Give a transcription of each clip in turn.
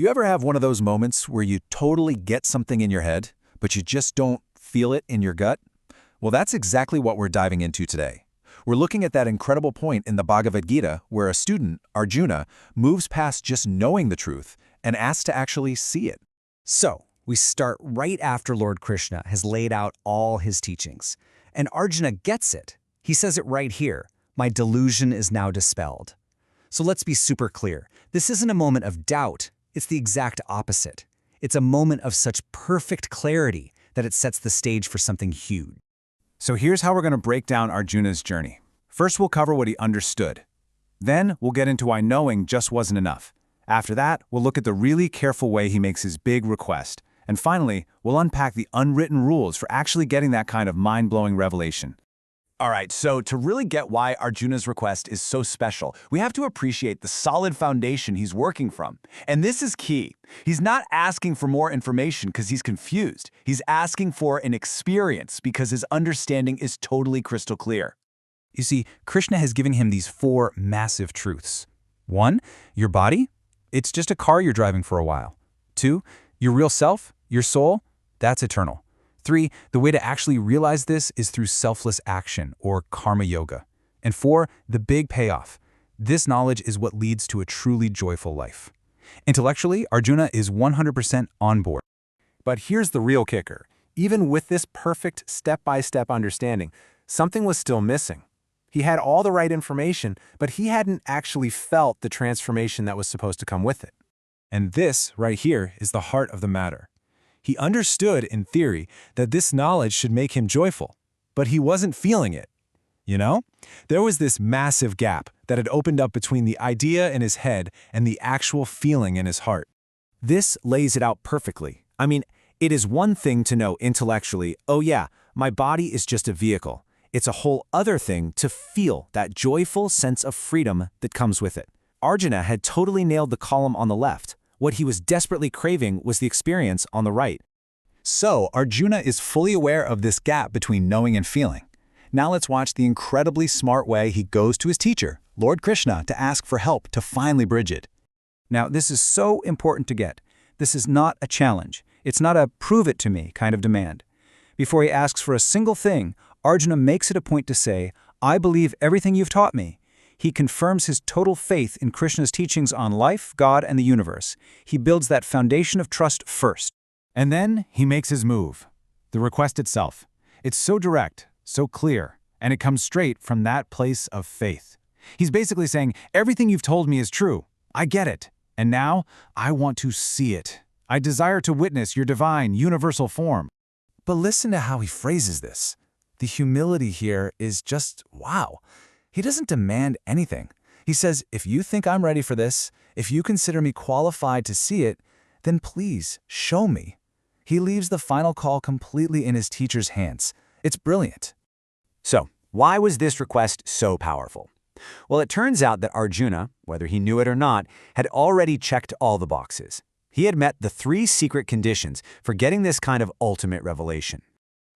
You ever have one of those moments where you totally get something in your head, but you just don't feel it in your gut? Well, that's exactly what we're diving into today. We're looking at that incredible point in the Bhagavad Gita where a student, Arjuna, moves past just knowing the truth and asks to actually see it. So, we start right after Lord Krishna has laid out all his teachings. And Arjuna gets it. He says it right here. My delusion is now dispelled. So let's be super clear. This isn't a moment of doubt. It's the exact opposite. It's a moment of such perfect clarity that it sets the stage for something huge. So here's how we're going to break down Arjuna's journey. First, we'll cover what he understood. Then, we'll get into why knowing just wasn't enough. After that, we'll look at the really careful way he makes his big request. And finally, we'll unpack the unwritten rules for actually getting that kind of mind-blowing revelation. All right, so to really get why Arjuna's request is so special, we have to appreciate the solid foundation he's working from. And this is key. He's not asking for more information because he's confused. He's asking for an experience because his understanding is totally crystal clear. You see, Krishna has given him these 4 massive truths. 1, your body, it's just a car you're driving for a while. 2, your real self, your soul, that's eternal. 3, the way to actually realize this is through selfless action, or karma yoga. And 4, the big payoff. This knowledge is what leads to a truly joyful life. Intellectually, Arjuna is 100% on board. But here's the real kicker. Even with this perfect step-by-step understanding, something was still missing. He had all the right information, but he hadn't actually felt the transformation that was supposed to come with it. And this, right here, is the heart of the matter. He understood, in theory, that this knowledge should make him joyful, but he wasn't feeling it. You know? There was this massive gap that had opened up between the idea in his head and the actual feeling in his heart. This lays it out perfectly. I mean, it is one thing to know intellectually, oh yeah, my body is just a vehicle. It's a whole other thing to feel that joyful sense of freedom that comes with it. Arjuna had totally nailed the column on the left. What he was desperately craving was the experience on the right. So, Arjuna is fully aware of this gap between knowing and feeling. Now let's watch the incredibly smart way he goes to his teacher, Lord Krishna, to ask for help to finally bridge it. Now, this is so important to get. This is not a challenge. It's not a prove it to me kind of demand. Before he asks for a single thing, Arjuna makes it a point to say, I believe everything you've taught me. He confirms his total faith in Krishna's teachings on life, God, and the universe. He builds that foundation of trust first. And then he makes his move. The request itself. It's so direct, so clear, and it comes straight from that place of faith. He's basically saying, everything you've told me is true. I get it. And now, I want to see it. I desire to witness your divine, universal form. But listen to how he phrases this. The humility here is just, wow. He doesn't demand anything. He says, if you think I'm ready for this, if you consider me qualified to see it, then please show me. He leaves the final call completely in his teacher's hands. It's brilliant. So, why was this request so powerful? Well, it turns out that Arjuna, whether he knew it or not, had already checked all the boxes. He had met the 3 secret conditions for getting this kind of ultimate revelation.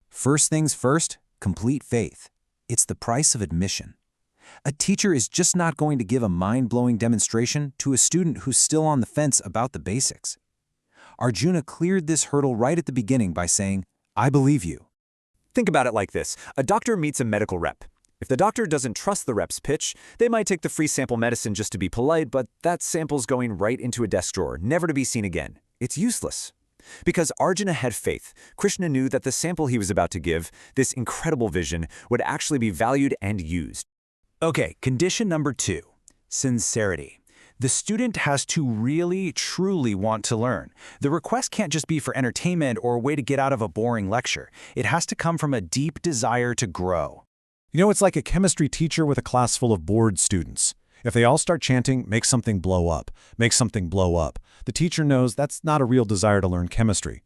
First things first, complete faith. It's the price of admission. A teacher is just not going to give a mind-blowing demonstration to a student who's still on the fence about the basics. Arjuna cleared this hurdle right at the beginning by saying, I believe you. Think about it like this. A doctor meets a medical rep. If the doctor doesn't trust the rep's pitch, they might take the free sample medicine just to be polite, but that sample's going right into a desk drawer, never to be seen again. It's useless. Because Arjuna had faith, Krishna knew that the sample he was about to give, this incredible vision, would actually be valued and used. Okay, condition number 2, sincerity. The student has to really, truly want to learn. The request can't just be for entertainment or a way to get out of a boring lecture. It has to come from a deep desire to grow. You know, it's like a chemistry teacher with a class full of bored students. If they all start chanting, make something blow up, make something blow up, the teacher knows that's not a real desire to learn chemistry.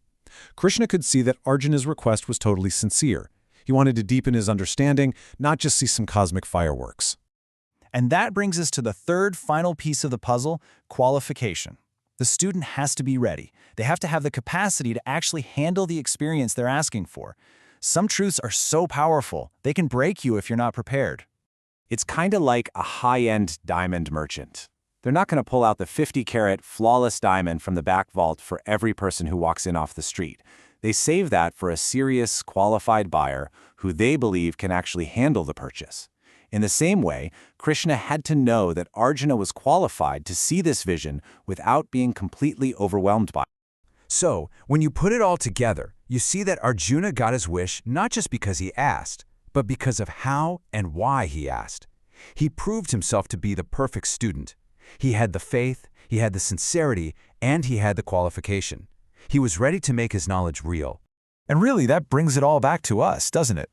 Krishna could see that Arjuna's request was totally sincere. He wanted to deepen his understanding, not just see some cosmic fireworks. And that brings us to the third final piece of the puzzle, qualification. The student has to be ready. They have to have the capacity to actually handle the experience they're asking for. Some truths are so powerful, they can break you if you're not prepared. It's kind of like a high-end diamond merchant. They're not going to pull out the 50-carat flawless diamond from the back vault for every person who walks in off the street. They save that for a serious, qualified buyer who they believe can actually handle the purchase. In the same way, Krishna had to know that Arjuna was qualified to see this vision without being completely overwhelmed by it. So, when you put it all together, you see that Arjuna got his wish not just because he asked, but because of how and why he asked. He proved himself to be the perfect student. He had the faith, he had the sincerity, and he had the qualification. He was ready to make his knowledge real. And really, that brings it all back to us, doesn't it?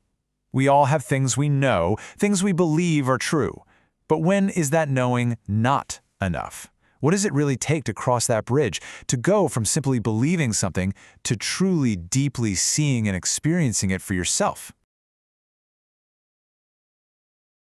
We all have things we know, things we believe are true. But when is that knowing not enough? What does it really take to cross that bridge, to go from simply believing something to truly deeply seeing and experiencing it for yourself?